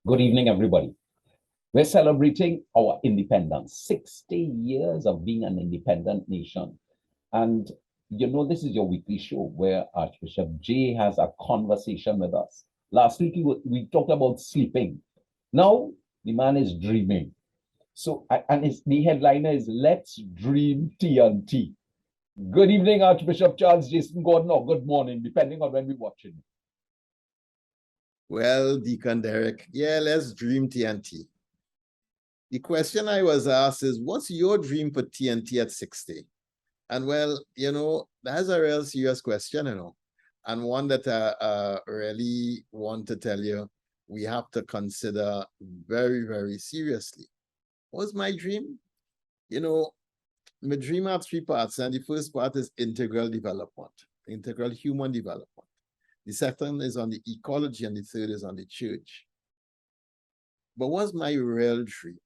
Good evening, everybody. We're celebrating our independence, 60 years of being an independent nation. And this is your weekly show where Archbishop J has a conversation with us. Last week, we talked about sleeping. Now, the man is dreaming. So, and the headliner is Let's Dream TNT. Good evening, Archbishop Charles Jason Gordon, or good morning, depending on when we're watching. Well, Deacon Derek, let's dream TNT. The question I was asked is, what's your dream for TNT at 60? And well, that's a real serious question, and one that I really want to tell you, we have to consider very, very seriously. What's my dream? My dream has three parts, and the first part is integral development, integral human development. The second is on the ecology, and the third is on the church. But what's my real dream?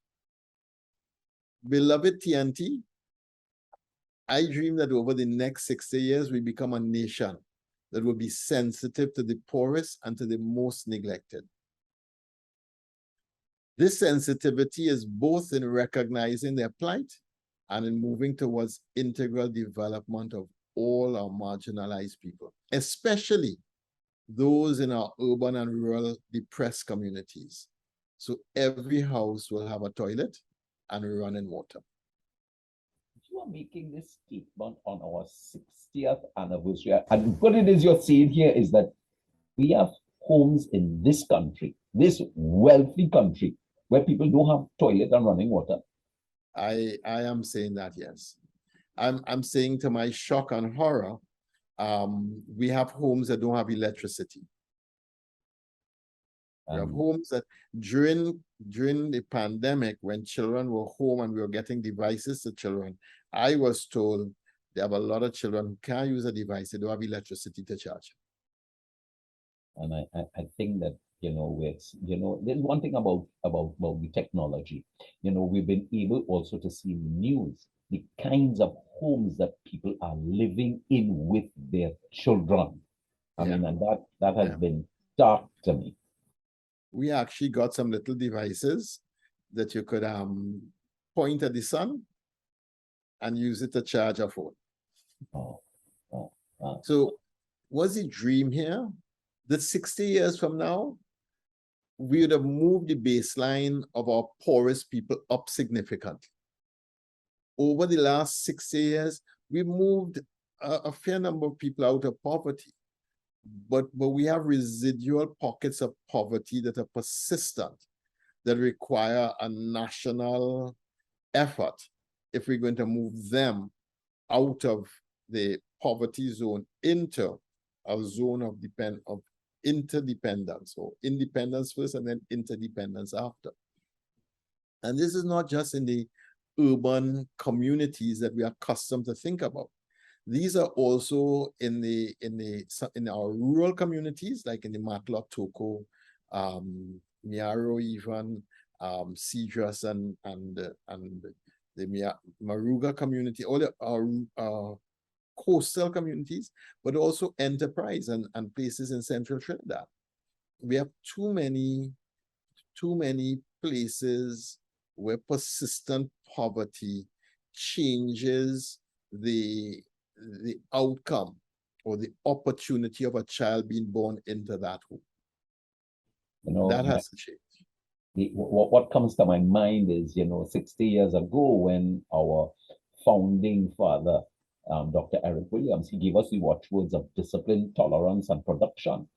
Beloved TNT, I dream that over the next 60 years, we become a nation that will be sensitive to the poorest and to the most neglected. This sensitivity is both in recognizing their plight and in moving towards integral development of all our marginalized people, especially those in our urban and rural depressed communities. So every house will have a toilet and running water. You are making this statement on our 60th anniversary. And what it is you're saying here is that we have homes in this country, this wealthy country, where people don't have toilet and running water. I am saying that, yes. I'm saying, to my shock and horror, we have homes that don't have electricity. We have homes that during the pandemic, when children were home and we were getting devices to children, I was told they have a lot of children who can't use a device, they don't have electricity to charge. And I think that, there's one thing about the technology. We've been able also to see in the news the kinds of homes that people are living in with their children. I mean, and that has been dark to me. We actually got some little devices that you could point at the sun and use it to charge a phone. So what's the dream here? That 60 years from now, we would have moved the baseline of our poorest people up significantly. Over the last 60 years, we moved a fair number of people out of poverty. But we have residual pockets of poverty that are persistent, that require a national effort if we're going to move them out of the poverty zone into a zone of interdependence, or independence first and then interdependence after. And this is not just in the urban communities that we are accustomed to think about. These are also in our rural communities, like in the Matlock, Toko, Miaro, even Cedras, and the Maruga community, all our coastal communities, but also Enterprise and places in Central Trinidad. We have too many places where persistent poverty changes the outcome or the opportunity of a child being born into that home. That has to change. What comes to my mind is, 60 years ago, when our founding father, Dr. Eric Williams, he gave us the watchwords of discipline, tolerance, and production.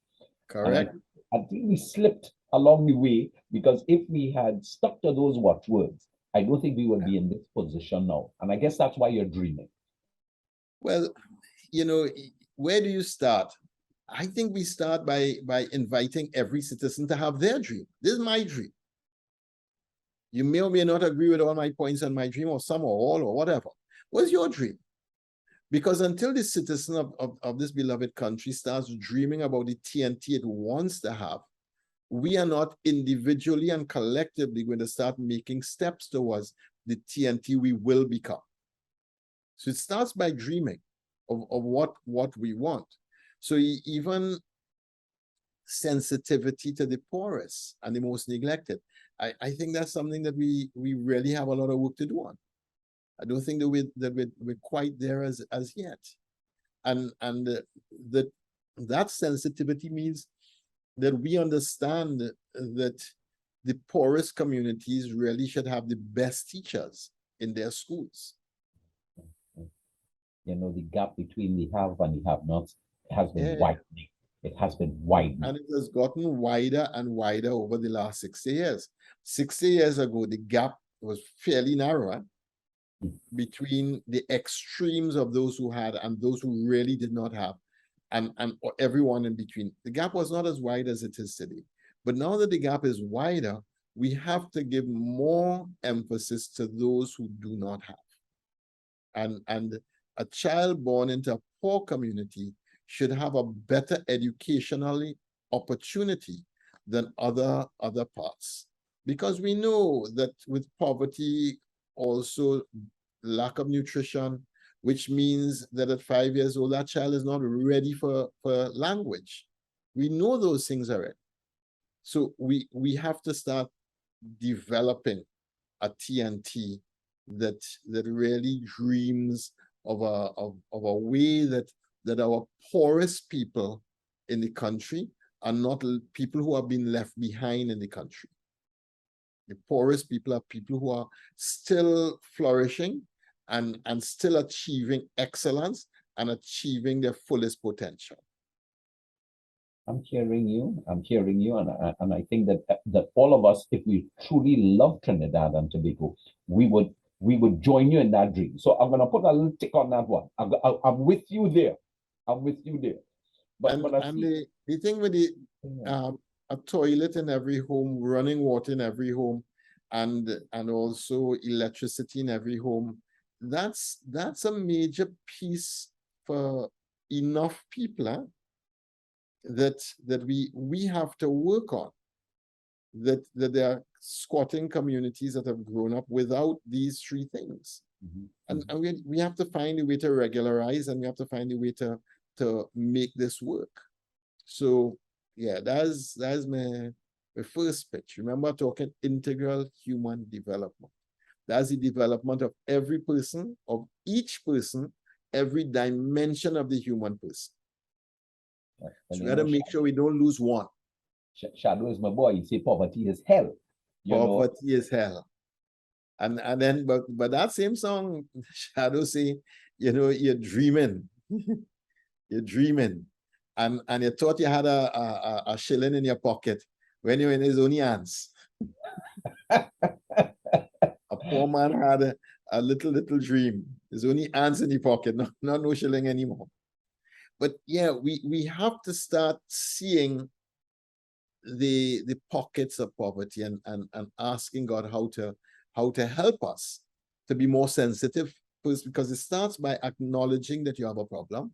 Correct. I think we slipped along the way, because if we had stuck to those watchwords, I don't think we would be in this position now. And I guess that's why you're dreaming. Well, where do you start? I think we start by inviting every citizen to have their dream. This is my dream. You may or may not agree with all my points on my dream, or some, or all, or whatever. What's your dream? Because until the citizen of this beloved country starts dreaming about the TNT it wants to have, we are not individually and collectively going to start making steps towards the TNT we will become. So it starts by dreaming of what we want. So even sensitivity to the poorest and the most neglected. I think that's something that we really have a lot of work to do on. I don't think that we're quite there as yet. And that sensitivity means that we understand that the poorest communities really should have the best teachers in their schools. You know, the gap between the have and the have-nots has been Yeah. widening. It has been widening. And it has gotten wider and wider over the last 60 years. 60 years ago, the gap was fairly narrow between the extremes of those who had and those who really did not have, and everyone in between. The gap was not as wide as it is today. But now that the gap is wider, we have to give more emphasis to those who do not have. And a child born into a poor community should have a better educationally opportunity than other parts. Because we know that with poverty, also lack of nutrition, which means that at 5 years old, that child is not ready for language. We know those things already. So we have to start developing a TNT that really dreams of a way that our poorest people in the country are not people who have been left behind in the country. The poorest people are people who are still flourishing and still achieving excellence and achieving their fullest potential. I'm hearing you, and I think that all of us, if we truly love Trinidad and Tobago, we would join you in that dream. So I'm going to put a little tick on that one. I'm with you there. I'm with you there. But the thing with the a toilet in every home, running water in every home, and also electricity in every home, that's a major piece for enough people that we have to work on. That there are squatting communities that have grown up without these three things. And we have to find a way to regularize, and we have to find a way to make this work. So yeah, that's my first pitch. Remember, talking integral human development. That's the development of every person, of each person, every dimension of the human person. So we got to make sure we don't lose one. Shadow is my boy. You say poverty is hell. Poverty is hell. And then, but that same song, Shadow say, you're dreaming. You're dreaming. And you thought you had a shilling in your pocket when you're in his only hands. A poor man had a little dream. His only hands in the pocket, no shilling anymore. But yeah, we have to start seeing the pockets of poverty and asking God how to help us to be more sensitive, first, because it starts by acknowledging that you have a problem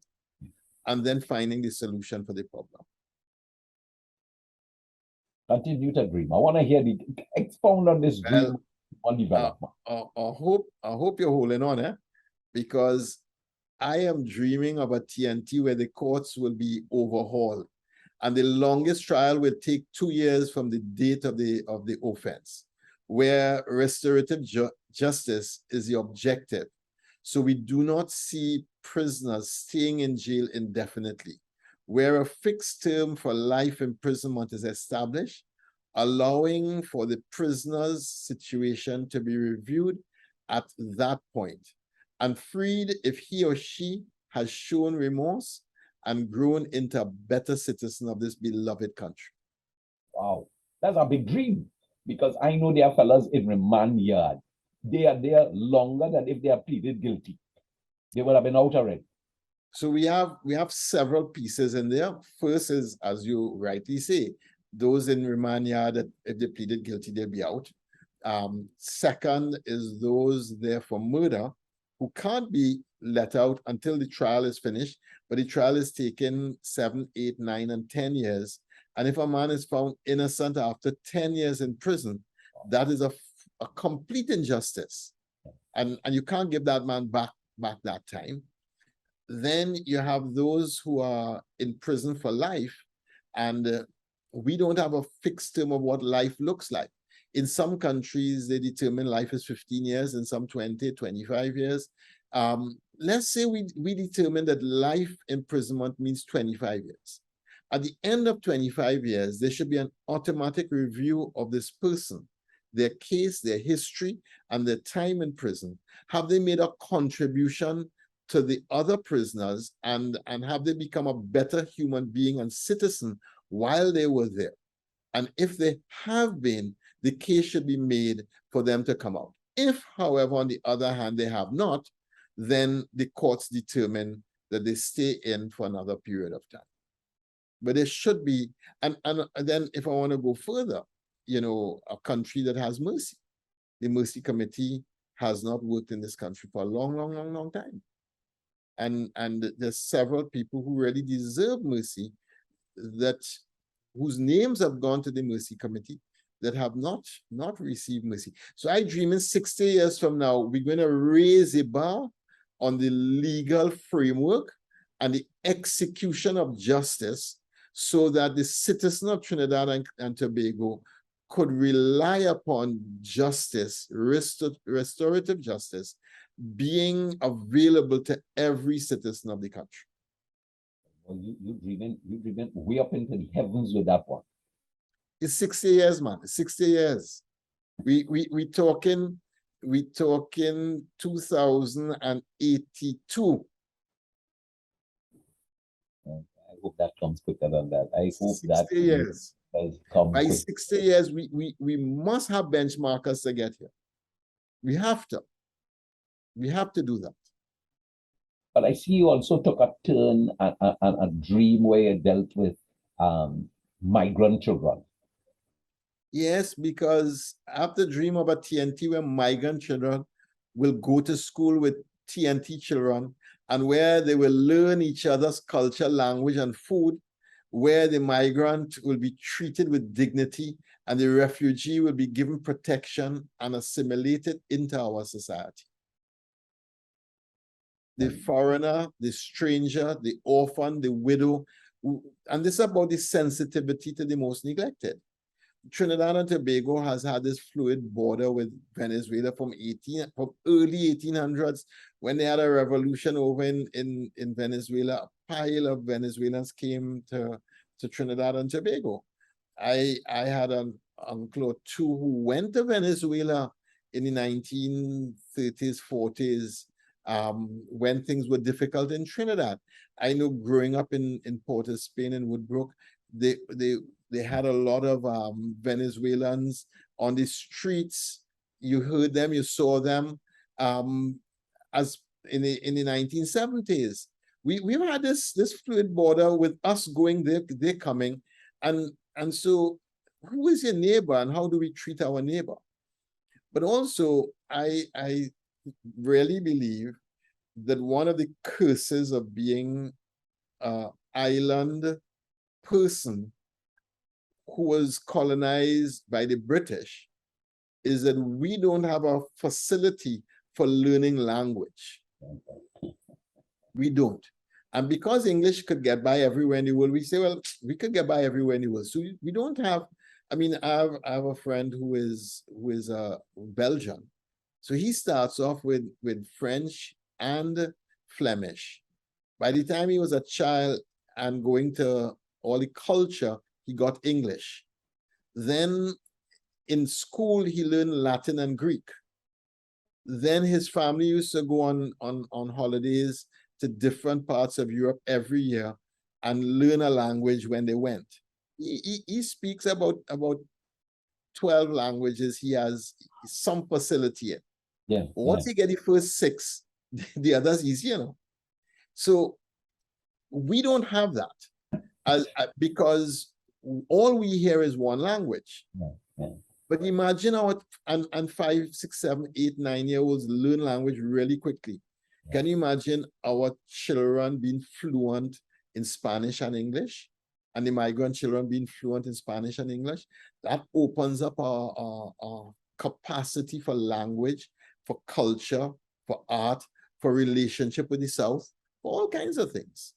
and then finding the solution for the problem. Continue to dream. I want to hear expound on this dream on development. I hope you're holding on, because I am dreaming of a TNT where the courts will be overhauled, and the longest trial will take 2 years from the date of the offense, where restorative justice is the objective. So we do not see prisoners staying in jail indefinitely, where a fixed term for life imprisonment is established, allowing for the prisoner's situation to be reviewed at that point, and freed if he or she has shown remorse and grown into a better citizen of this beloved country. Wow, that's a big dream, because I know there are fellas in remand yard. They are there longer than if they are pleaded guilty. They would have been out already. So we have several pieces in there. First is, as you rightly say, those in remand yard that if they pleaded guilty, they'll be out. Second is those there for murder who can't be let out until the trial is finished, but the trial is taking 7, 8, 9, and 10 years. And if a man is found innocent after 10 years in prison, that is a complete injustice. And you can't give that man back that time. Then you have those who are in prison for life, and we don't have a fixed term of what life looks like. In some countries, they determine life is 15 years, in some 20, 25 years. Let's say we determine that life imprisonment means 25 years. At the end of 25 years, there should be an automatic review of this person, their case, their history, and their time in prison. Have they made a contribution to the other prisoners, and have they become a better human being and citizen while they were there? And if they have been, the case should be made for them to come out. If, however, on the other hand, they have not, then the courts determine that they stay in for another period of time. But there should be, and then if I want to go further, you know, a country that has mercy. The Mercy Committee has not worked in this country for a long time. And there's several people who really deserve mercy, that whose names have gone to the Mercy Committee, that have not received mercy. So I dream in 60 years from now, we're going to raise a bar on the legal framework and the execution of justice, so that the citizen of Trinidad and Tobago could rely upon justice, restorative justice, being available to every citizen of the country. Well, you dreaming way up into the heavens with that one. It's 60 years, man. It's 60 years. We talking 2082. I hope that comes quicker than that. I hope 60 that years. does come By quick. 60 years, we must have benchmarkers to get here. We have to. We have to do that. But I see you also took a turn and a dream where you dealt with migrant children. Yes, because I have the dream of a TNT where migrant children will go to school with TNT children, and where they will learn each other's culture, language, and food, where the migrant will be treated with dignity and the refugee will be given protection and assimilated into our society. The foreigner, the stranger, the orphan, the widow, and this is about the sensitivity to the most neglected. Trinidad and Tobago has had this fluid border with Venezuela from early 1800s, when they had a revolution over in Venezuela. A pile of Venezuelans came to Trinidad and Tobago. I had an uncle or two who went to Venezuela in the 1930s, 40s, when things were difficult in Trinidad. I know growing up in Port of Spain and Woodbrook, they had a lot of Venezuelans on the streets. You heard them, you saw them, as in the 1970s. We've had this fluid border with us going there, they're coming, and so who is your neighbor and how do we treat our neighbor? But also, I really believe that one of the curses of being an island person who was colonized by the British is that we don't have a facility for learning language. We don't. And because English could get by everywhere in the world, we say, well, we could get by everywhere in the world. So we don't have, I mean, I have a friend who is Belgian. So he starts off with French and Flemish. By the time he was a child and going to all the culture, he got English. Then in school, he learned Latin and Greek. Then his family used to go on holidays to different parts of Europe every year and learn a language when they went. He speaks about 12 languages. He has some facility in. Yeah. Once he get the first 6, the others easy, you know. So we don't have that because all we hear is one language. Yeah. But imagine how and 5, 6, 7, 8, 9-year-olds learn language really quickly. Can you imagine our children being fluent in Spanish and English, and the migrant children being fluent in Spanish and English? That opens up our capacity for language, for culture, for art, for relationship with the South, for all kinds of things.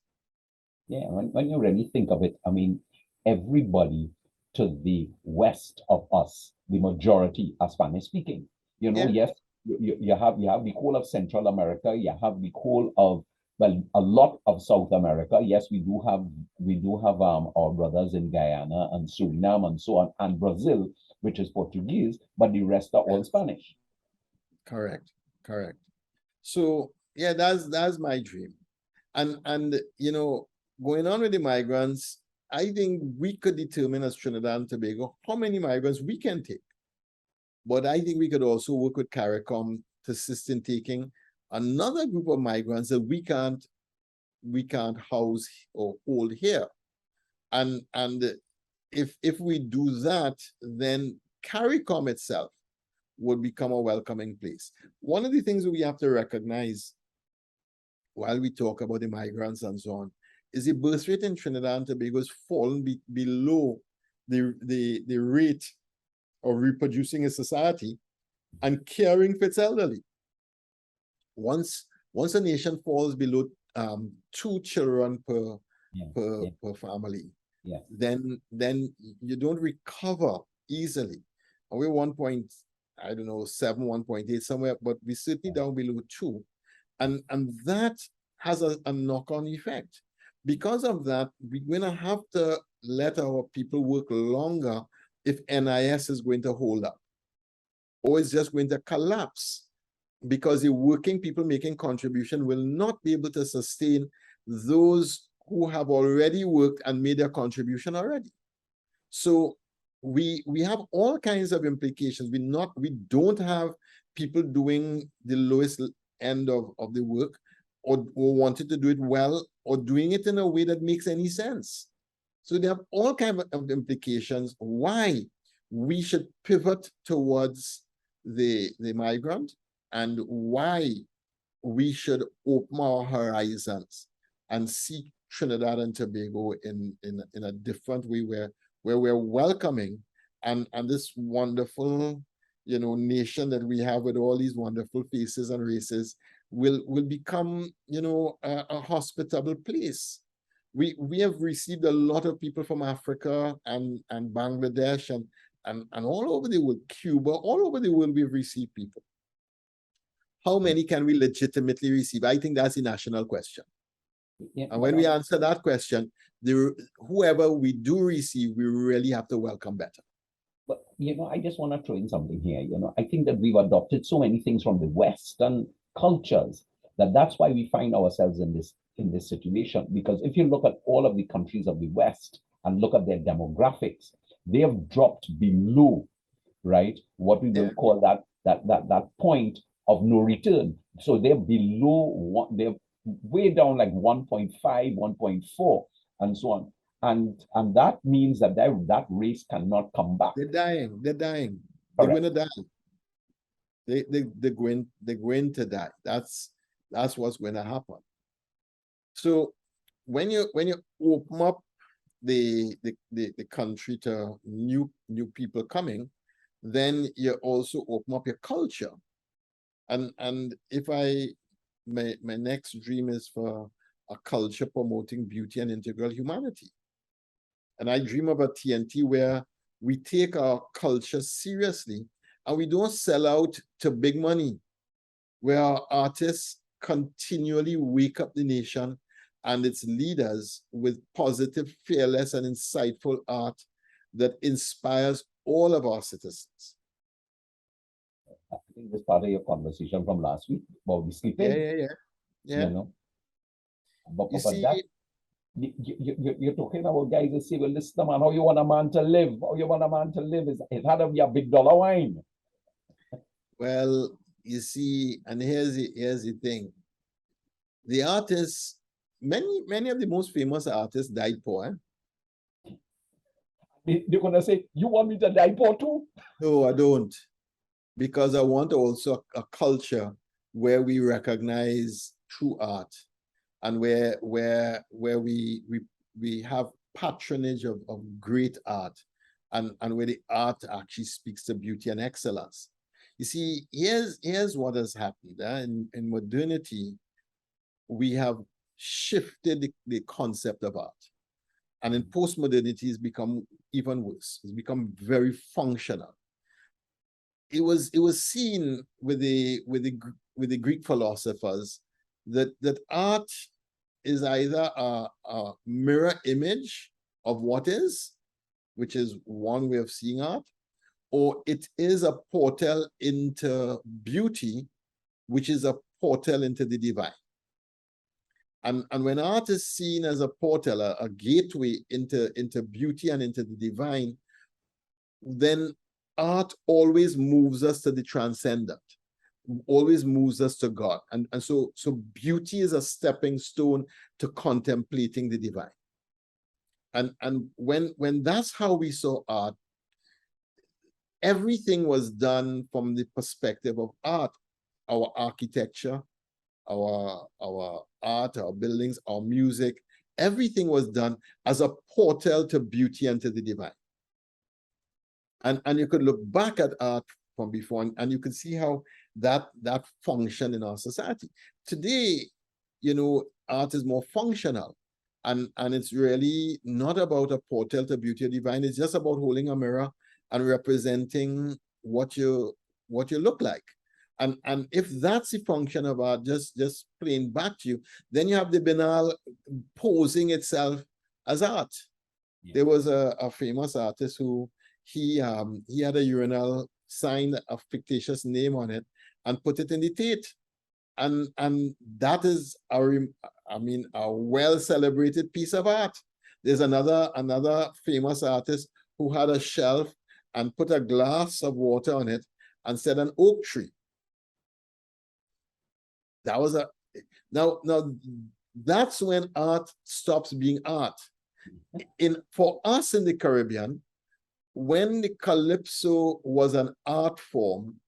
Yeah, when you really think of it, I mean, everybody to the west of us, the majority are Spanish speaking. You know, Yeah. yes, you have the whole of Central America, you have the whole of, well, a lot of South America. Yes, we do have our brothers in Guyana and Suriname and so on, and Brazil, which is Portuguese, but the rest are all Spanish. Correct, correct. So yeah, that's my dream. And you know, going on with the migrants, I think we could determine as Trinidad and Tobago how many migrants we can take. But I think we could also work with CARICOM to assist in taking another group of migrants that we can't house or hold here. And if we do that, then CARICOM itself would become a welcoming place. One of the things that we have to recognize while we talk about the migrants and so on is the birth rate in Trinidad and Tobago has fallen below the rate of reproducing in society and caring for its elderly. Once a nation falls below 2 children per family, then you don't recover easily. And we're 1.7, 1.8 somewhere, but we certainly down below 2. And that has a knock-on effect. Because of that, we're going to have to let our people work longer if NIS is going to hold up, or it's just going to collapse, because the working people making contribution will not be able to sustain those who have already worked and made their contribution already. So we have all kinds of implications. We don't have people doing the lowest end of the work, or wanted to do it well, or doing it in a way that makes any sense. So they have all kinds of implications why we should pivot towards the migrant, and why we should open our horizons and see Trinidad and Tobago in a different way, where we're welcoming, and this wonderful, you know, nation that we have with all these wonderful faces and races will become, you know, a hospitable place. We have received a lot of people from Africa and Bangladesh and all over the world, Cuba, all over the world we've received people. How many can we legitimately receive? I think that's the national question. Yeah, and when we answer that question, whoever we do receive, we really have to welcome better. But, you know, I just want to throw in something here. You know, I think that we've adopted so many things from the Western cultures that's why we find ourselves in this situation. Because if you look at all of the countries of the West and look at their demographics, they have dropped below, right, what we will call that point of no return. So they're below one, they're way down like 1.5, 1.4, and so on. And that means that that race cannot come back. They're dying. They're going to die. They're going to die. That's what's going to happen. So when you open up the country to new people coming, then you also open up your culture. And if my next dream is for a culture promoting beauty and integral humanity. And I dream of a TNT where we take our culture seriously and we don't sell out to big money, where our artists continually wake up the nation and its leaders with positive, fearless, and insightful art that inspires all of our citizens. I think this part of your conversation from last week about the sleeping. Yeah. You know, but see, that, you're talking about guys that say, well, listen, man, how you want a man to live? How you want a man to live? It had to be a big dollar wine. Well, you see, and here's the thing. The artists, many of the most famous artists died poor. They're going to say, you want me to die poor too? No, I don't. Because I want also a culture where we recognize true art, and where we have patronage of great art, and where the art actually speaks to beauty and excellence. You see, here's what has happened. In modernity, we have shifted the concept of art. And in postmodernity, it's become even worse. It's become very functional. It was seen with the Greek philosophers that art is either a mirror image of what is, which is one way of seeing art, or it is a portal into beauty, which is a portal into the divine. And when art is seen as a portal, a gateway into beauty and into the divine, then art always moves us to the transcendent, always moves us to God. And so beauty is a stepping stone to contemplating the divine. And when that's how we saw art, everything was done from the perspective of art, our architecture, our art, our buildings, our music, everything was done as a portal to beauty and to the divine. And you could look back at art from before and you could see how that functioned in our society. Today, art is more functional, and it's really not about a portal to beauty or divine. It's just about holding a mirror and representing what you look like. And if that's the function of art, just playing back to you, then you have the banal posing itself as art. Yeah. There was a famous artist who he had a urinal, signed a fictitious name on it, and put it in the Tate. And that is a well celebrated piece of art. There's another famous artist who had a shelf and put a glass of water on it and said an oak tree. That was now that's when art stops being art. For us in the Caribbean, when the calypso was an art form,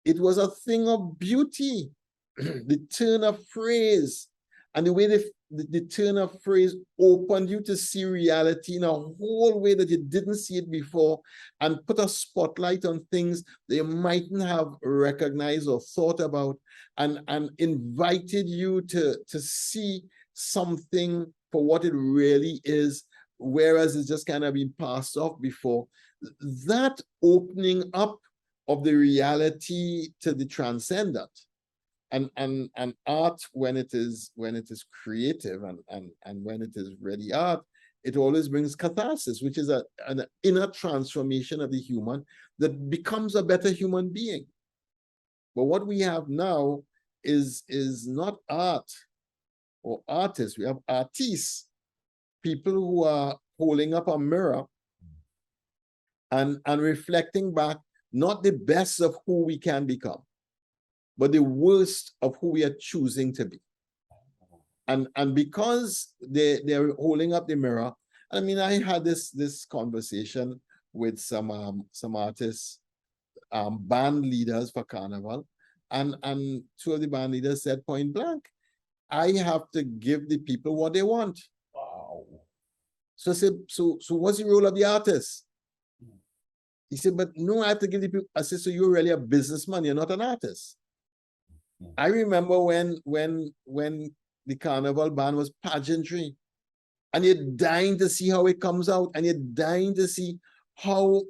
it was a thing of beauty. The turn of phrase and the way the turn of phrase opened you to see reality in a whole way that you didn't see it before, and put a spotlight on things that you mightn't have recognized or thought about, and invited you to see something for what it really is, whereas it's just kind of been passed off before. That opening up of the reality to the transcendent, and art, when it is creative and when it is really art, it always brings catharsis, which is an inner transformation of the human that becomes a better human being. But what we have now is not art or artists. We have artistes, people who are holding up a mirror and reflecting back not the best of who we can become, but the worst of who we are choosing to be. And because they're holding up the mirror, I mean, I had this conversation with some artists, band leaders for Carnival, and two of the band leaders said point blank, I have to give the people what they want. Wow. So I said, so what's the role of the artist? He said, but no, I have to give the people. I said, so you're really a businessman, you're not an artist. I remember when the Carnival band was pageantry, and you're dying to see how it comes out, and you're dying to see how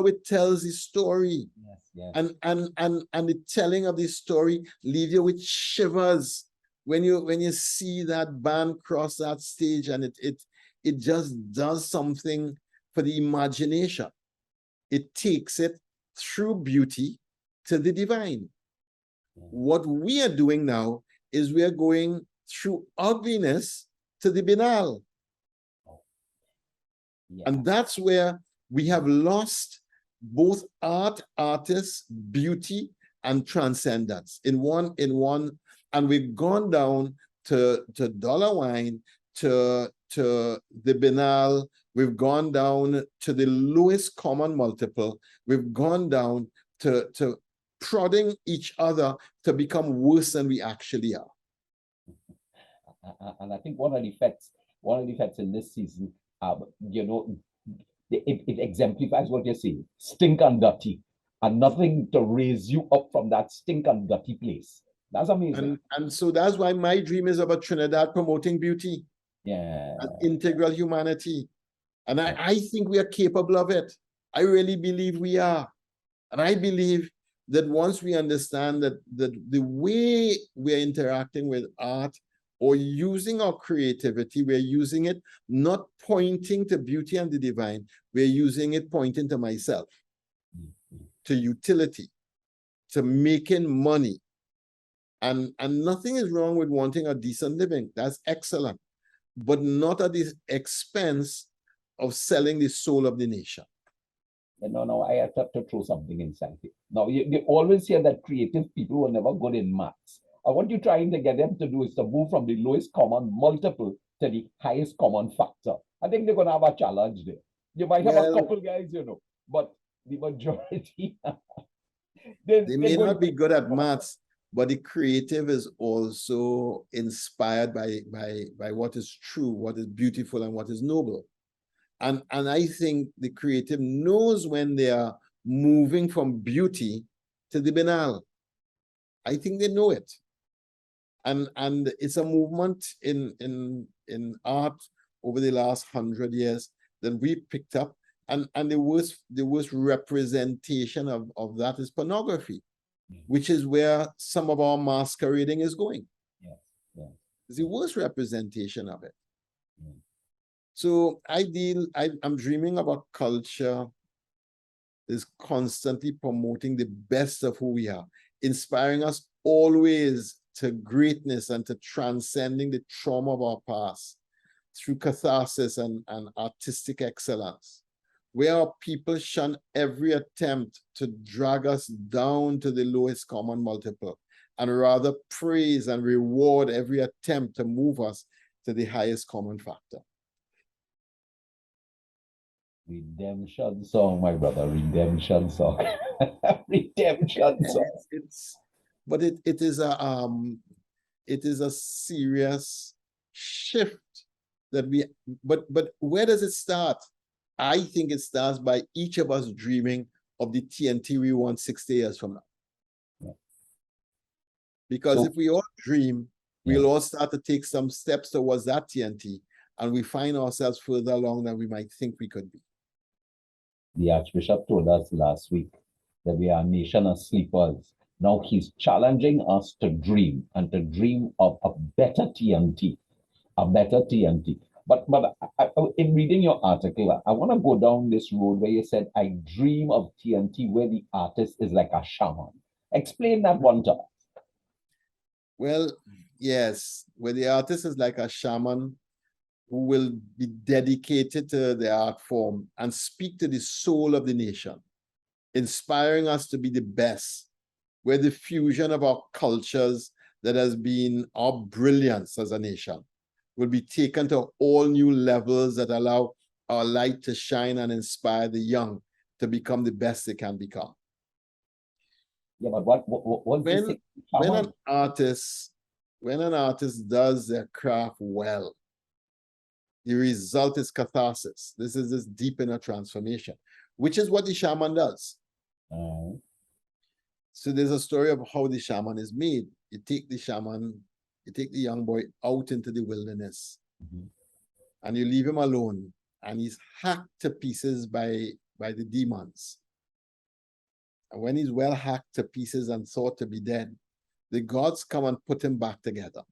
it tells the story. Yes, yes. And the telling of the story leaves you with shivers when you see that band cross that stage, and it just does something for the imagination. It takes it through beauty to the divine. What we are doing now is we are going through ugliness to the banal. Yeah. And that's where we have lost both art, artists, beauty, and transcendence in one, and we've gone down to dollar wine, to the banal. We've gone down to the lowest common multiple. We've gone down to prodding each other to become worse than we actually are. And I think one of the effects in this season, it exemplifies what you're saying: stink and dirty, and nothing to raise you up from that stink and dirty place. That's amazing. And so that's why my dream is about Trinidad promoting beauty. Yeah. an integral humanity. And I think we are capable of it. I really believe we are. And I believe that once we understand that the way we're interacting with art or using our creativity, we're using it not pointing to beauty and the divine, we're using it pointing to myself, to utility, to making money. And nothing is wrong with wanting a decent living. That's excellent, but not at the expense of selling the soul of the nation. No, I have to throw something inside here. Now, you always hear that creative people were never good in maths. And what you're trying to get them to do is to move from the lowest common multiple to the highest common factor. I think they're going to have a challenge there. You might have a couple guys, but the majority, they may not be good at maths, but the creative is also inspired by what is true, what is beautiful, and what is noble. And I think the creative knows when they are moving from beauty to the banal. I think they know it. And it's a movement in art over the last 100 years that we picked up. And the worst representation of that is pornography, which is where some of our masquerading is going. It's the worst representation of it. So I'm dreaming of a culture that is constantly promoting the best of who we are, inspiring us always to greatness and to transcending the trauma of our past through catharsis and artistic excellence, where our people shun every attempt to drag us down to the lowest common multiple and rather praise and reward every attempt to move us to the highest common factor. Redemption song, my brother. Redemption song. Redemption song. It is a serious shift that but where does it start? I think it starts by each of us dreaming of the TNT we want 60 years from now. Because if we all dream, we'll all start to take some steps towards that TNT, and we find ourselves further along than we might think we could be. The Archbishop told us last week that we are a nation of sleepers. Now he's challenging us to dream and to dream of a better TNT, a better TNT. But in reading your article, I want to go down this road where you said, I dream of TNT where the artist is like a shaman. Explain that one to us. Well, yes, where the artist is like a shaman who will be dedicated to the art form and speak to the soul of the nation, inspiring us to be the best, where the fusion of our cultures that has been our brilliance as a nation will be taken to all new levels that allow our light to shine and inspire the young to become the best they can become. Yeah, but when an artist does their craft well, the result is catharsis. This is this deep inner transformation, which is what the shaman does. So there's a story of how the shaman is made. You take the young boy out into the wilderness, and you leave him alone, and he's hacked to pieces by the demons. And when he's well hacked to pieces and thought to be dead, the gods come and put him back together.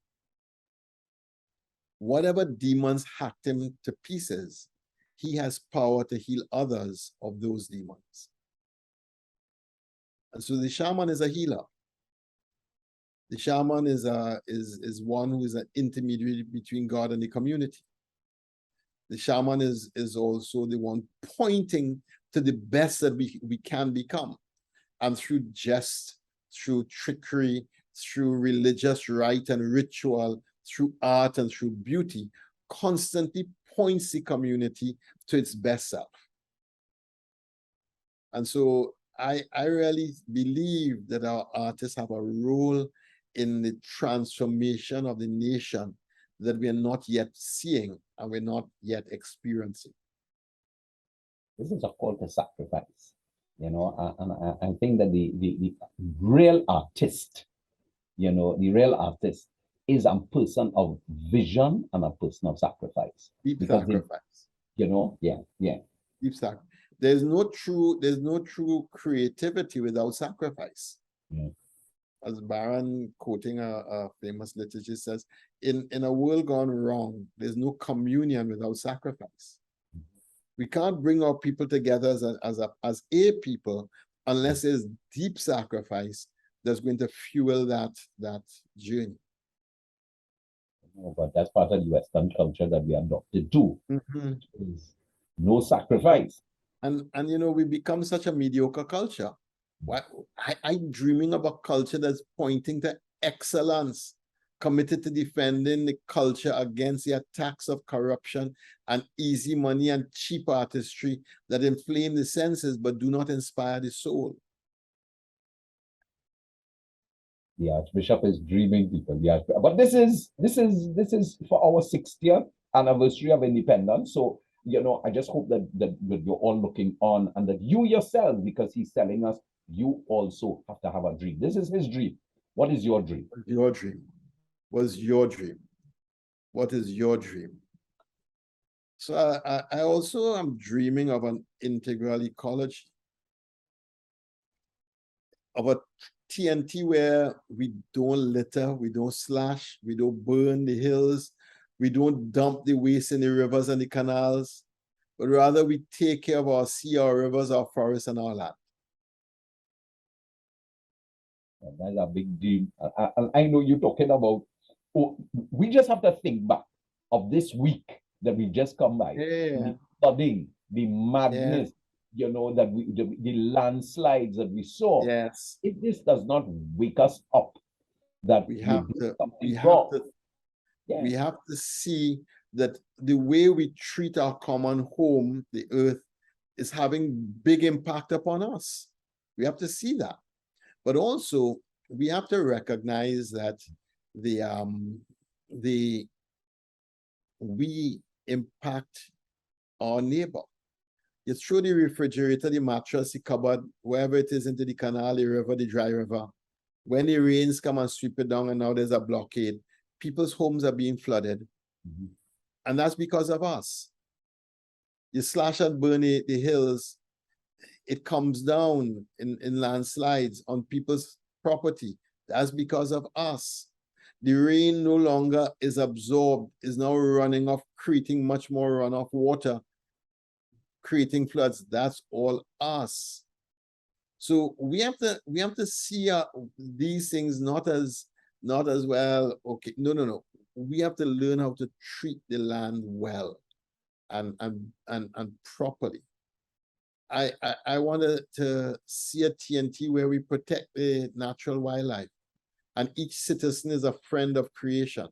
Whatever demons hacked him to pieces, he has power to heal others of those demons. And so the shaman is a healer. The shaman is one who is an intermediary between God and the community. The shaman is also the one pointing to the best that we can become. And through jest, through trickery, through religious rite and ritual, through art and through beauty, constantly points the community to its best self. And so I really believe that our artists have a role in the transformation of the nation that we're not yet seeing and we're not yet experiencing. This is a call to sacrifice, and I think that the real artist, the real artist is a person of vision and a person of sacrifice. Deep Because sacrifice. Deep sacrifice. There's no true creativity without sacrifice. Yeah. As Baron, quoting a famous literature, says, in a world gone wrong, there's no communion without sacrifice. We can't bring our people together as a people unless there's deep sacrifice that's going to fuel that journey. But that's part of the Western culture that we adopted too. Is no sacrifice. And we become such a mediocre culture. I'm dreaming of a culture that's pointing to excellence, committed to defending the culture against the attacks of corruption and easy money and cheap artistry that inflame the senses but do not inspire the soul. The Archbishop is dreaming people. But this is for our 60th anniversary of independence. So I just hope that you're all looking on, and that you yourself, because he's telling us, you also have to have a dream. This is his dream. What is your dream? Your dream. What's your dream? What is your dream? So I also am dreaming of an integral ecology, of a TNT where we don't litter, we don't slash, we don't burn the hills, we don't dump the waste in the rivers and the canals, but rather we take care of our sea, our rivers, our forests, and our land. That's a big dream. I know you're talking about, we just have to think back of this week that we just come by. The flooding, the madness, that the landslides that we saw. Yes. If this does not wake us up, that we have to see that the way we treat our common home, the earth, is having big impact upon us. We have to see that. But also, we have to recognize that we impact our neighbor. You throw the refrigerator, the mattress, the cupboard, wherever it is, into the canal, the river, the dry river. When the rains come and sweep it down and now there's a blockade, people's homes are being flooded. And that's because of us. You slash and burn the hills, it comes down in landslides on people's property. That's because of us. The rain no longer is absorbed, is now running off, creating much more runoff water, creating floods. That's all us. So we have to see these things not as well, okay, no. We have to learn how to treat the land well and properly. I wanted to see a TNT where we protect the natural wildlife, and each citizen is a friend of creation,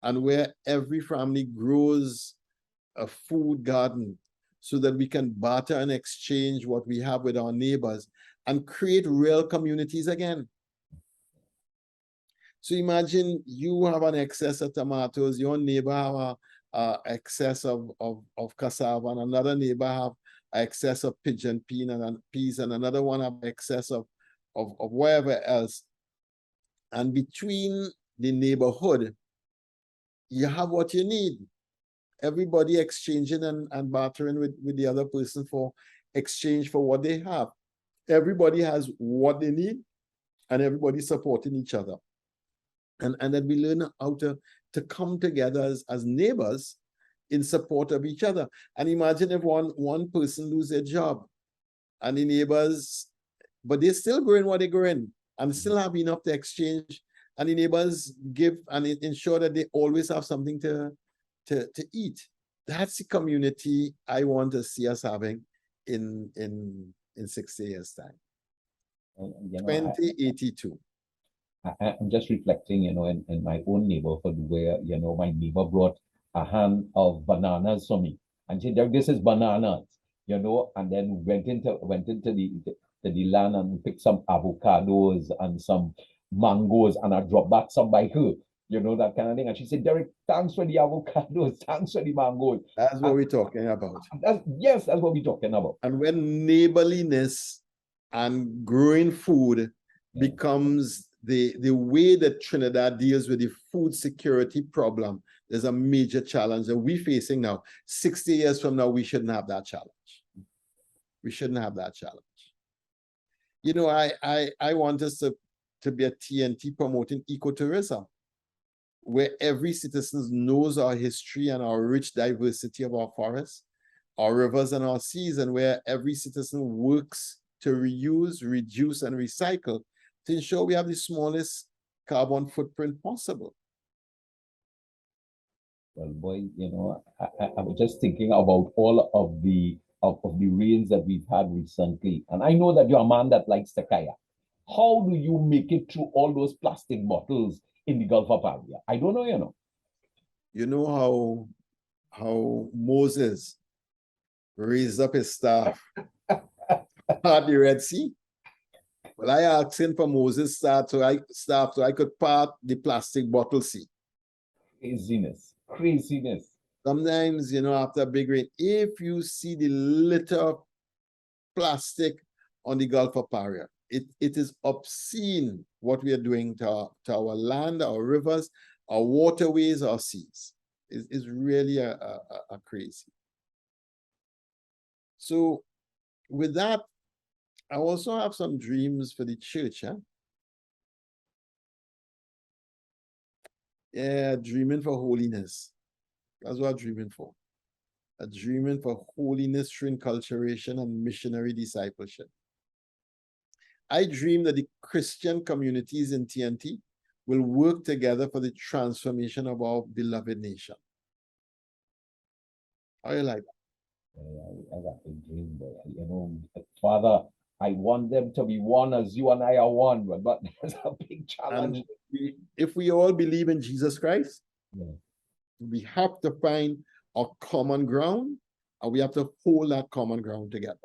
and where every family grows a food garden so that we can barter and exchange what we have with our neighbors and create real communities again. So imagine you have an excess of tomatoes, your neighbor have an excess of cassava, and another neighbor have excess of pigeon peas, and another one have excess of whatever else. And between the neighborhood, you have what you need. Everybody exchanging and bartering with the other person for exchange for what they have. Everybody has what they need, and everybody supporting each other. And then we learn how to come together as neighbors in support of each other. And imagine if one person lose their job and the neighbors, but they're still growing what they're growing and still have enough to exchange, and the neighbors give and ensure that they always have something to eat. That's the community I want to see us having in 60 years' time. 2082. I'm just reflecting, in my own neighborhood where, my neighbor brought a hand of bananas for me. And she said, this is bananas, and then went into the land and picked some avocados and some mangoes, and I dropped back some by her, that kind of thing. And she said, Derek, thanks for the avocados, thanks for the mangoes. That's what we're talking about. Yes, that's what we're talking about. And when neighborliness and growing food becomes the way that Trinidad deals with the food security problem, there's a major challenge that we're facing now. 60 years from now, we shouldn't have that challenge. We shouldn't have that challenge. You know, I want us to be a TNT promoting ecotourism, where every citizen knows our history and our rich diversity of our forests, our rivers and our seas, and where every citizen works to reuse, reduce, and recycle to ensure we have the smallest carbon footprint possible. Well, boy, you know, I was just thinking about all of the rains that we've had recently. And I know that you're a man that likes to kayak. How do you make it through all those plastic bottles in the Gulf of Area? I don't know, you know. You know how Moses raised up his staff at the Red Sea? Well, I asked him for Moses' staff so I could part the plastic bottle sea. Craziness, craziness. Sometimes, you know, after a big rain, if you see the litter of plastic on the Gulf of Paria, it is obscene what we are doing to our land, our rivers, our waterways, our seas. It's really a crazy. So with that, I also have some dreams for the church. Huh? Yeah, dreaming for holiness. That's what I'm dreaming for. A dreaming for holiness through enculturation and missionary discipleship. I dream that the Christian communities in TNT will work together for the transformation of our beloved nation. How do you like that? I got a dream there. You know, Father, I want them to be one as you and I are one, but there's a big challenge. And if we all believe in Jesus Christ, yeah, we have to find a common ground, and we have to hold that common ground together.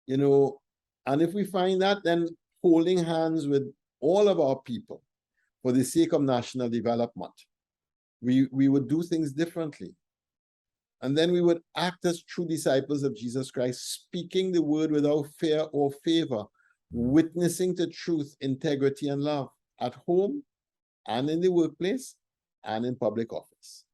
You know, and if we find that, then holding hands with all of our people for the sake of national development, we would do things differently. And then we would act as true disciples of Jesus Christ, speaking the word without fear or favor, witnessing to truth, integrity, and love at home and in the workplace and in public office.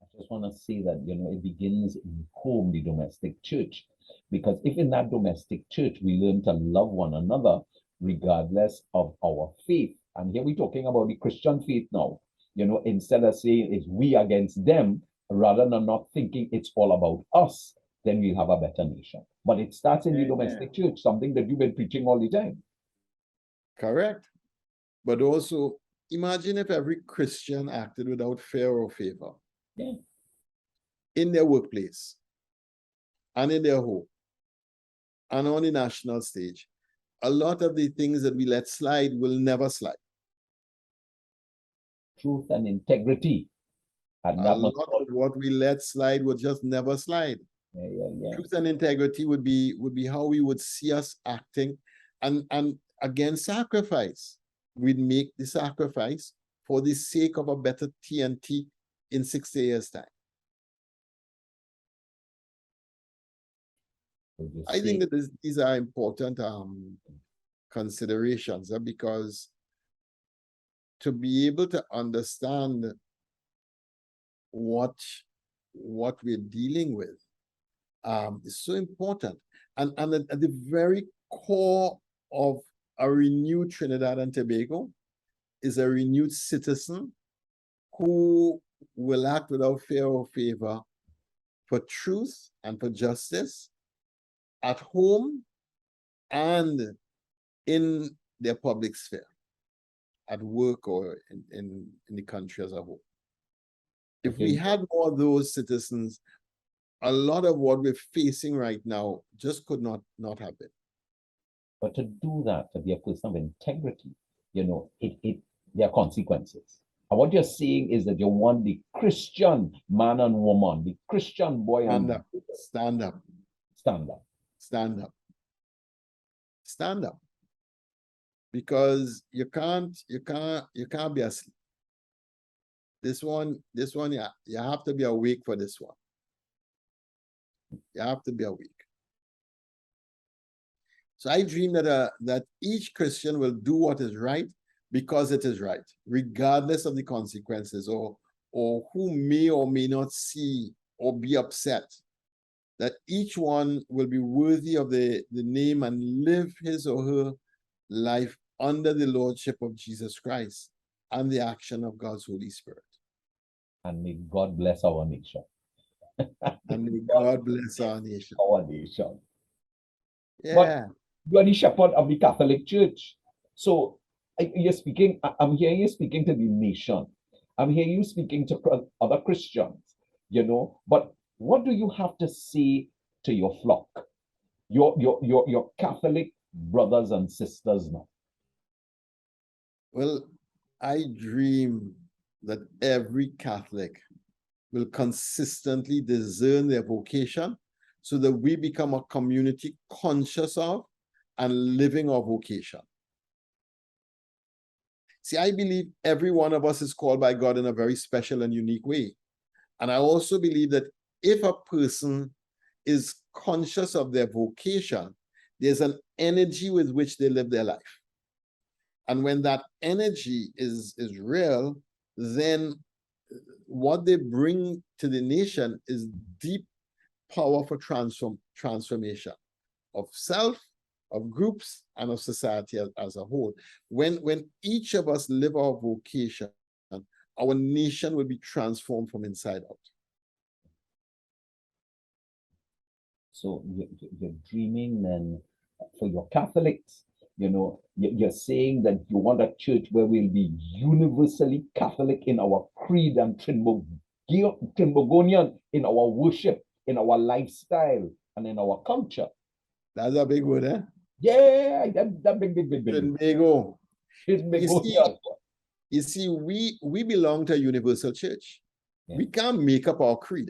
I just want to say that, you know, it begins in home, the domestic church. Because if in that domestic church we learn to love one another, regardless of our faith, and here we're talking about the Christian faith now, you know, instead of saying it's we against them, rather than not thinking it's all about us, then we'll have a better nation. But it starts in the domestic church, something that you've been preaching all the time. Correct. But also, imagine if every Christian acted without fear or favor. Yeah. In their workplace, and in their home, and on the national stage. A lot of the things that we let slide will never slide. Truth and integrity. And a lot of what we let slide would just never slide. Yeah. Truth and integrity would be how we would see us acting, and again, sacrifice. We'd make the sacrifice for the sake of a better TNT in 60 years' time. I think that these are important considerations, because to be able to understand what we're dealing with is so important. And at the very core of a renewed Trinidad and Tobago is a renewed citizen who will act without fear or favor for truth and for justice at home and in their public sphere, at work or in the country as a whole. If we had more of those citizens, a lot of what we're facing right now just could not happen. But to do that, to be a person of integrity, you know, there are consequences. And what you're saying is that you want the Christian man and woman, the Christian boy and girl. Stand up. Stand up. Stand up. Stand up. Because you can't be asleep. This one, you have to be awake for this one. You have to be awake. So I dream that each Christian will do what is right because it is right, regardless of the consequences, or who may or may not see or be upset. That each one will be worthy of the name and live his or her life under the lordship of Jesus Christ and the action of God's Holy Spirit. And may God bless our nation. And may God bless our nation. Our nation. Yeah. But you are the shepherd of the Catholic Church. So you're speaking, I'm hearing you speaking to the nation. I'm hearing you speaking to other Christians, you know. But what do you have to say to your flock, your Catholic brothers and sisters now? Well, I dream that every Catholic will consistently discern their vocation so that we become a community conscious of and living our vocation. See, I believe every one of us is called by God in a very special and unique way. And I also believe that if a person is conscious of their vocation, there's an energy with which they live their life. And when that energy is real, then what they bring to the nation is deep power for transformation of self, of groups, and of society as a whole. When each of us live our vocation, our nation will be transformed from inside out. So you're dreaming then for your Catholics, you know, you're saying that you want a church where we'll be universally Catholic in our creed and Trimbogonian in our worship, in our lifestyle, and in our culture. That's a big word, eh? Yeah, that big. Trinbago. Trinbago. You see, we belong to a universal church. Yeah. We can't make up our creed,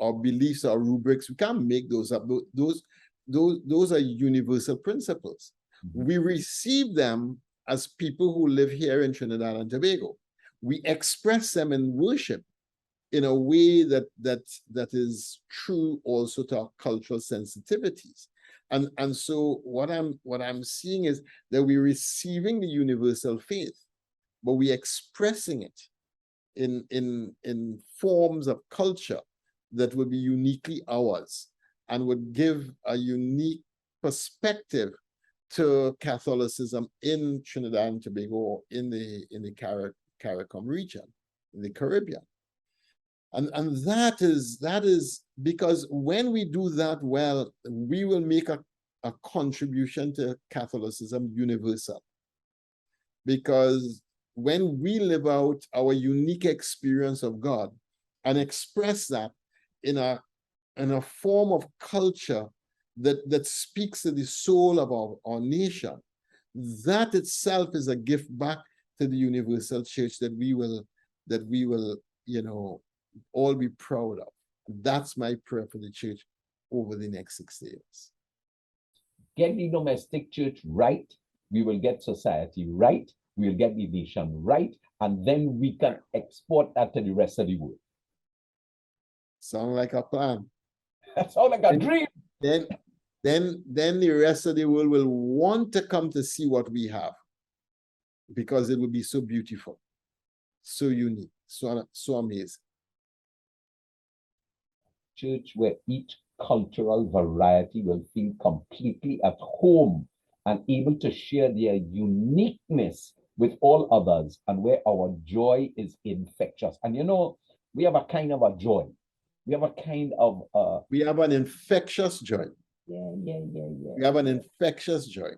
our beliefs, our rubrics. We can't make those up. Those are universal principles. Mm-hmm. We receive them as people who live here in Trinidad and Tobago. We express them in worship in a way that is true also to our cultural sensitivities. And so what I'm seeing is that we're receiving the universal faith, but we're expressing it in forms of culture that would be uniquely ours and would give a unique perspective to Catholicism in Trinidad and Tobago, in the CARICOM region, in the Caribbean. And that is because when we do that well, we will make a contribution to Catholicism universal. Because when we live out our unique experience of God and express that in a form of culture that speaks to the soul of our nation, that itself is a gift back to the universal church that we will, you know, all be proud of. That's my prayer for the church over the next 6 years. Get the domestic church right, we will get society right, we'll get the nation right, and then we can export that to the rest of the world. Sound like a plan. Sound like a dream. Then the rest of the world will want to come to see what we have, because it will be so beautiful, so unique, so amazing. Church where each cultural variety will feel completely at home and able to share their uniqueness with all others, and where our joy is infectious. And you know, we have a kind of a joy. We have a kind of we have an infectious joy. Yeah. We have an infectious joy.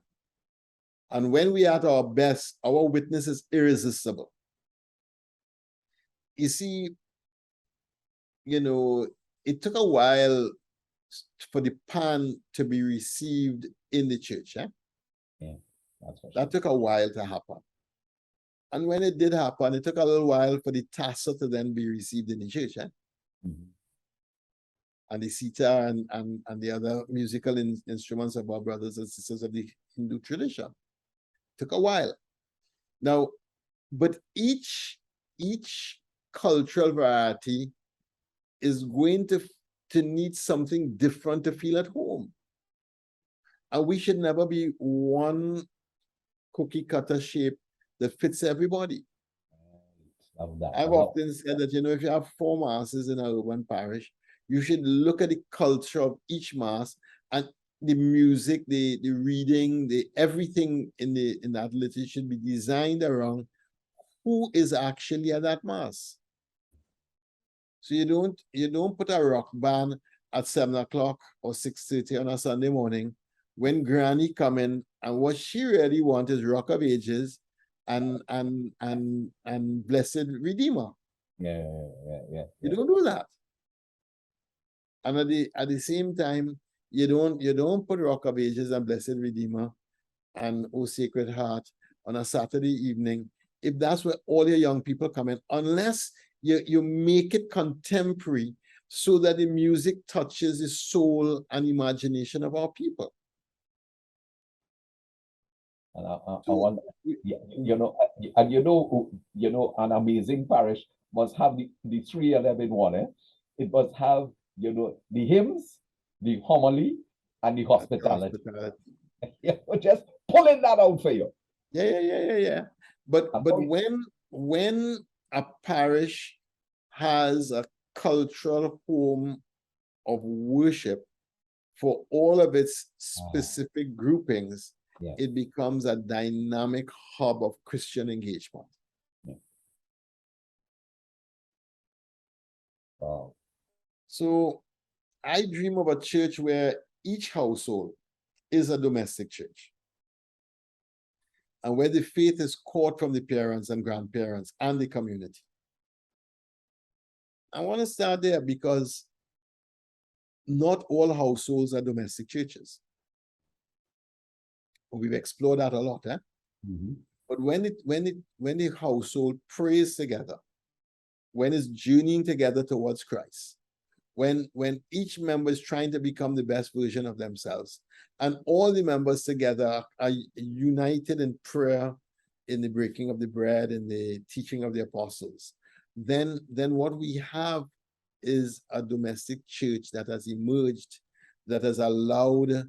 And when we are at our best, our witness is irresistible. You see, you know, it took a while for the pan to be received in the church. Eh? Yeah, that's for sure. That took a while to happen. And when it did happen, it took a little while for the tassel to then be received in the church. Eh? Mm-hmm. And the sitar and the other musical instruments of our brothers and sisters of the Hindu tradition. Took a while. Now, but each cultural variety is going to need something different to feel at home. And we should never be one cookie cutter shape that fits everybody. Love that. I've often said that, if you have 4 masses in a urban parish, you should look at the culture of each mass and the music, the reading, the everything in that liturgy should be designed around who is actually at that mass. So you don't put a rock band at 7 o'clock or 6:30 on a Sunday morning when Granny come in, and what she really wants is Rock of Ages and Blessed Redeemer. Yeah. You don't do that. And at the same time, you don't put Rock of Ages and Blessed Redeemer and O Sacred Heart on a Saturday evening if that's where all your young people come in, unless you make it contemporary so that the music touches the soul and imagination of our people. And I want, an amazing parish must have the 3 of them in one. It must have, the hymns, the homily, and the hospitality. Just pulling that out for you. Yeah. But when a parish has a cultural home of worship for all of its specific groupings, it becomes a dynamic hub of Christian engagement. Yeah. Wow. So I dream of a church where each household is a domestic church, and where the faith is caught from the parents and grandparents and the community. I want to start there because not all households are domestic churches. We've explored that a lot, eh? Mm-hmm. But when the household prays together, when it's journeying together towards Christ, when each member is trying to become the best version of themselves, and all the members together are united in prayer, in the breaking of the bread, in the teaching of the apostles, then what we have is a domestic church that has emerged, that has allowed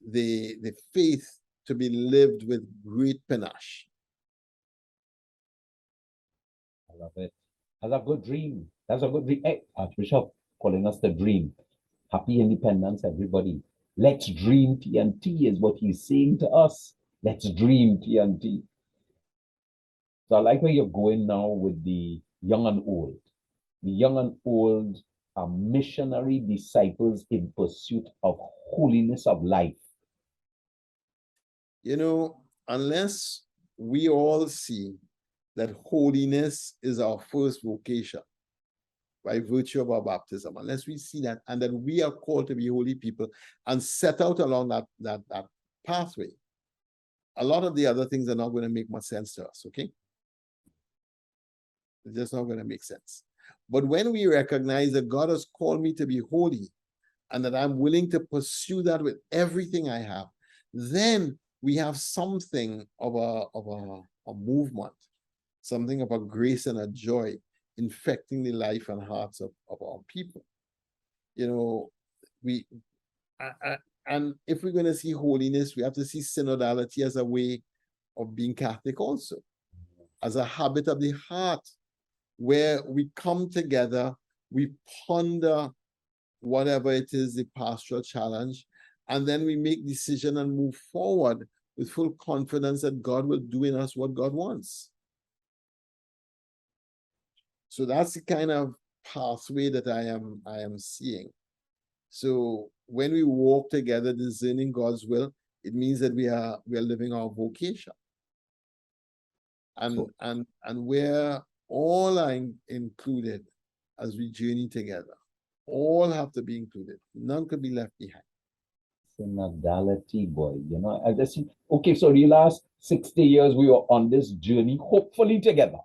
the faith to be lived with great panache. I love it. That's a good dream. That's a good dream. Hey, Archbishop, calling us the dream. Happy independence, everybody. Let's dream TNT is what he's saying to us. Let's dream TNT. So I like where you're going now with the young and old. The young and old are missionary disciples in pursuit of holiness of life. Unless we all see that holiness is our first vocation by virtue of our baptism, unless we see that and that we are called to be holy people and set out along that pathway, a lot of the other things are not going to make much sense to us, okay? It's just not going to make sense. But when we recognize that God has called me to be holy and that I'm willing to pursue that with everything I have, then we have something of a movement, something of a grace and a joy infecting the life and hearts of our people. And if we're going to see holiness, we have to see synodality as a way of being Catholic also, as a habit of the heart, where we come together, we ponder whatever it is, the pastoral challenge, and then we make decision and move forward with full confidence that God will do in us what God wants. So that's the kind of pathway that I am seeing. So when we walk together discerning God's will, it means that we are living our vocation. And where all are included as we journey together. All have to be included. None could be left behind. Synodality, boy. I just okay, so the last 60 years we were on this journey, hopefully together.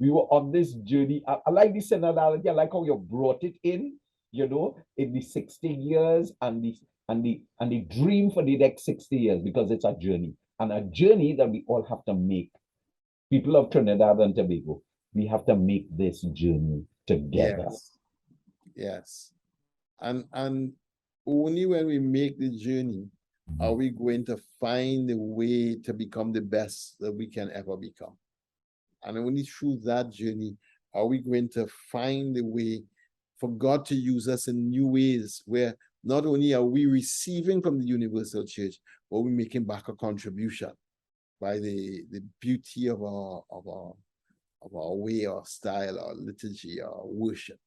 We were on this journey. I like the synodality. I like how you brought it in, in the 60 years and the dream for the next 60 years, because it's a journey. And a journey that we all have to make. People of Trinidad and Tobago, we have to make this journey together. Yes. And only when we make the journey Are we going to find a way to become the best that we can ever become? And only through that journey are we going to find a way for God to use us in new ways, where not only are we receiving from the universal church, but we're making back a contribution by the beauty of our way, our style, our liturgy, our worship.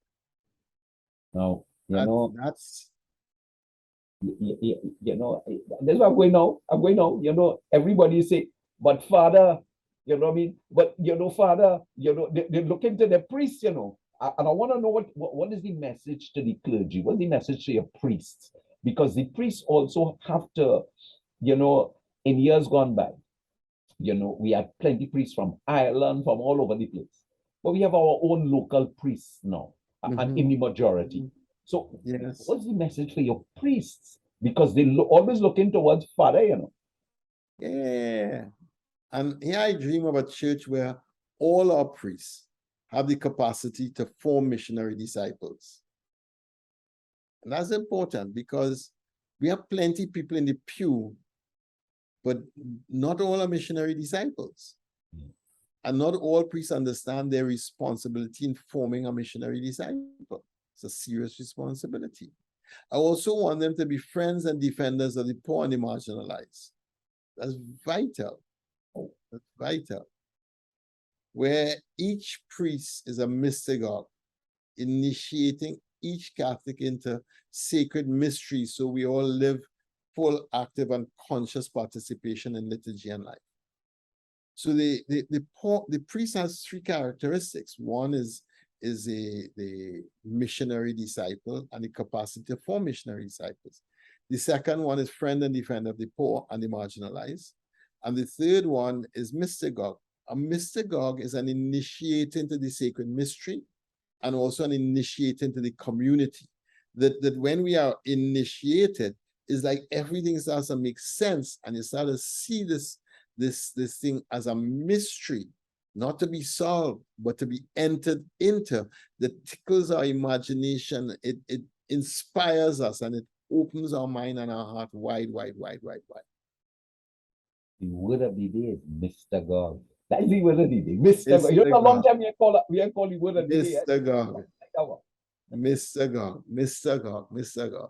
Now, that's you know, that's where I'm going now. You know, everybody say, but Father, you know what I mean? But, you know, Father, you know, they look into the priest, you know. And I want to know what is the message to the clergy? What's the message to your priests? Because the priests also have to, you know, in years gone by, you know, we had plenty priests from Ireland, from all over the place. But we have our own local priests now, and in the majority. So yes. what's the message for your priests? Because they always looking towards Father, you know. Yeah. And here I dream of a church where all our priests have the capacity to form missionary disciples. And that's important because we have plenty people in the pew, but not all are missionary disciples. And not all priests understand their responsibility in forming a missionary disciple. It's a serious responsibility. I also want them to be friends and defenders of the poor and the marginalized. That's vital. That's vital. Where each priest is a mystagogue, initiating each Catholic into sacred mysteries so we all live full, active, and conscious participation in liturgy and life. So the priest has three characteristics. One is the missionary disciple and the capacity to form missionary disciples. The second one is friend and defender of the poor and the marginalized. And the third one is mystagogue. A mystagogue is an initiate into the sacred mystery and also an initiate into the community. That when we are initiated, it's like everything starts to make sense and you start to see this thing as a mystery, not to be solved, but to be entered into, that tickles our imagination. It inspires us and it opens our mind and our heart wide, wide, wide, wide, wide. The word of the day is Mr. God. That is the word of the day. Mr. God. You know, a long time we call the word of the day. Mr. God. Mr. God, Mr. God, Mr. God.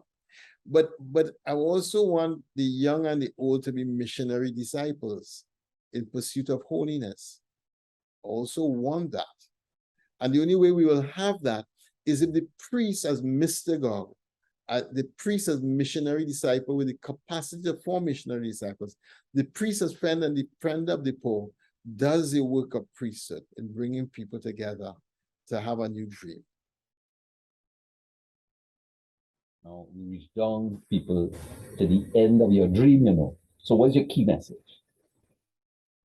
But I also want the young and the old to be missionary disciples in pursuit of holiness. I also want that. And the only way we will have that is if the priest as mystagogue, the priest as missionary disciple with the capacity to form missionary disciples, the priest as friend and the friend of the poor, does the work of priesthood in bringing people together to have a new dream. Now we reach down, people, to the end of your dream, you know. So what's your key message?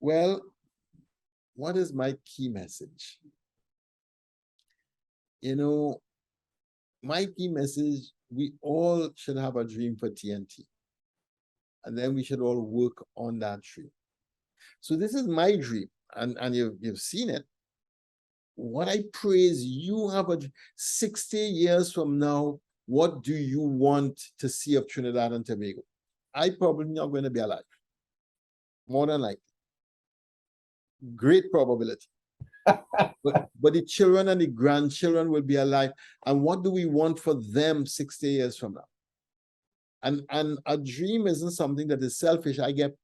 Well, what is my key message? You know, my key message, we all should have a dream for TNT. And then we should all work on that dream. So this is my dream, and you've seen it. What I pray is you have 60 years from now, what do you want to see of Trinidad and Tobago? I probably not going to be alive. More than likely. Great probability. but the children and the grandchildren will be alive. And what do we want for them 60 years from now? And a dream isn't something that is selfish. I get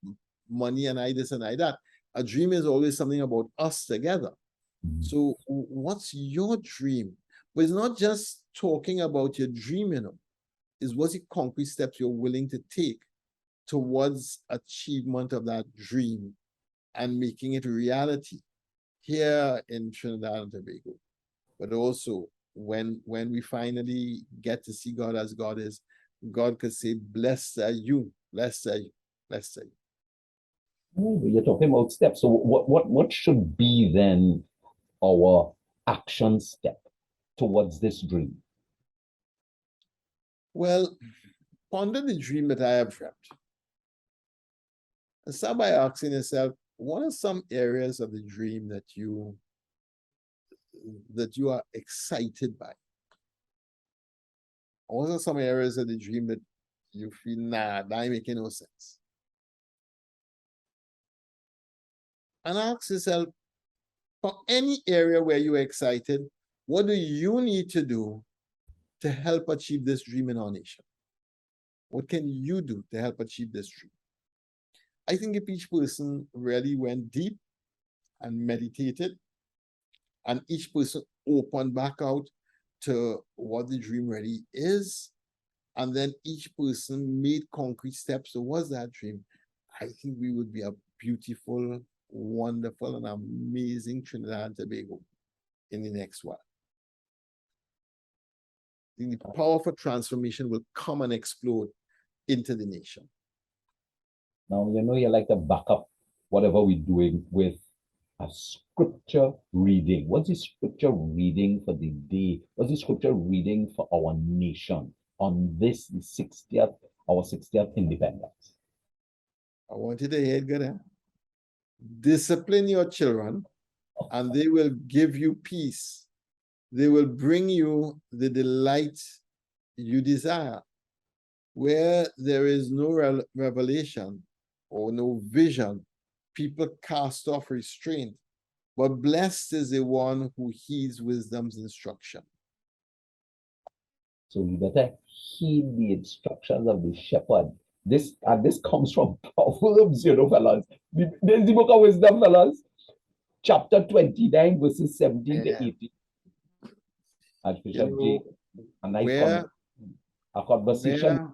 money and I this and I that. A dream is always something about us together. So what's your dream? But it's not just talking about your dream, you know. It's what's the concrete steps you're willing to take towards achievement of that dream and making it a reality here in Trinidad and Tobago. But also when we finally get to see God as God is, God could say, blessed are you, blessed are you, blessed are you. Oh, you're talking about steps. So what should be then our action step towards this dream? Well, ponder the dream that I have dreamt. And start by asking yourself, what are some areas of the dream that you are excited by? What are some areas of the dream that You feel, nah, that ain't making no sense. And ask yourself, for any area where you're excited, what do you need to do to help achieve this dream in our nation? What can you do to help achieve this dream? I think if each person really went deep and meditated, and each person opened back out to what the dream really is, and then each person made concrete steps towards that dream, I think we would be a beautiful, wonderful, and amazing Trinidad and Tobago in the next while. The power for transformation will come and explode into the nation. Now, you know, you like to back up whatever we're doing with a scripture reading. What's the scripture reading for the day? What's the scripture reading for our nation on this 60th, our 60th independence? I want you to hear it good. Huh? Discipline your children, and they will give you peace. They will bring you the delight you desire. Where there is no revelation or no vision, people cast off restraint. But blessed is the one who heeds wisdom's instruction. So you better heed the instructions of the shepherd. This comes from Proverbs, you know, fellas. This is the book of wisdom, fellas. Chapter 29, verses 17 to 18. Archbishop J. A nice a conversation.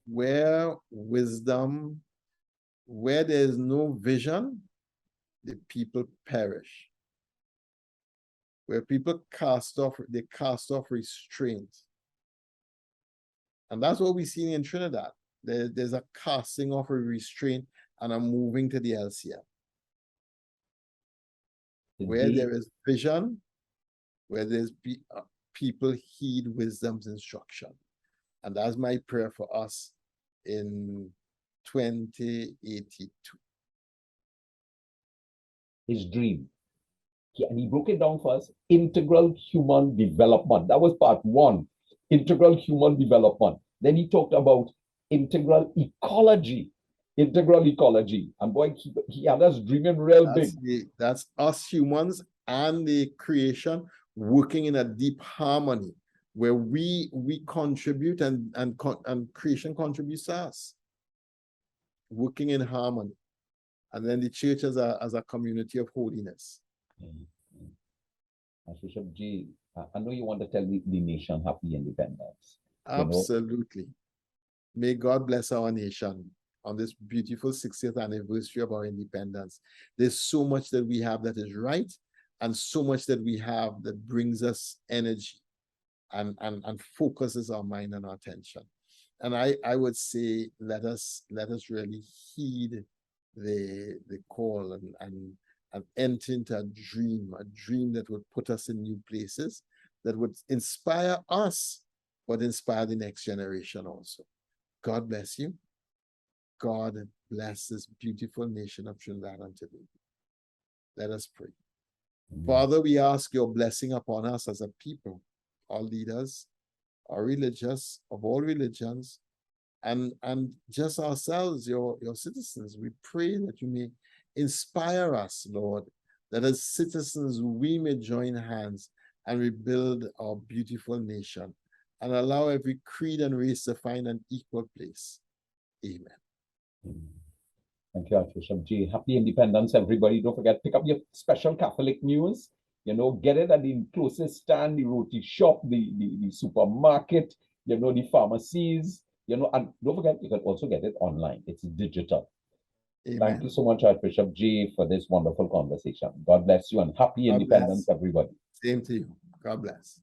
Where wisdom, where there is no vision, the people perish. Where people cast off restraint. And that's what we see in Trinidad. There's a casting off of restraint and a moving to the LCM. Where there is vision, where there's people heed wisdom's instruction. And that's my prayer for us in 2082. His dream. And he broke it down for us. Integral human development. That was part one. Integral human development. Then he talked about integral ecology. Integral ecology. And boy, he had us dreaming real big. That's us humans and the creation working in a deep harmony where we contribute and creation contributes to us. Working in harmony. And then the church as a community of holiness. Archbishop J, I know you want to tell the nation happy independence. Absolutely. May God bless our nation on this beautiful 60th anniversary of our independence. There's so much that we have that is right, and so much that we have that brings us energy and focuses our mind and our attention. And I would say let us really heed the call and enter into a dream that would put us in new places, that would inspire us, but inspire the next generation also. God bless you. God bless this beautiful nation of Trinidad and Tobago. Let us pray. Father, we ask your blessing upon us as a people, our leaders, our religious, of all religions, and just ourselves, your citizens. We pray that you may inspire us, Lord, that as citizens we may join hands and rebuild our beautiful nation and allow every creed and race to find an equal place. Amen. Thank you, Archbishop J. Happy independence, everybody. Don't forget, pick up your special Catholic news. You know, get it at the closest stand, the roti shop, the supermarket, you know, the pharmacies, you know, and don't forget, you can also get it online. It's digital. Amen. Thank you so much, Archbishop J, for this wonderful conversation. God bless you and happy independence, everybody. Same to you. God bless.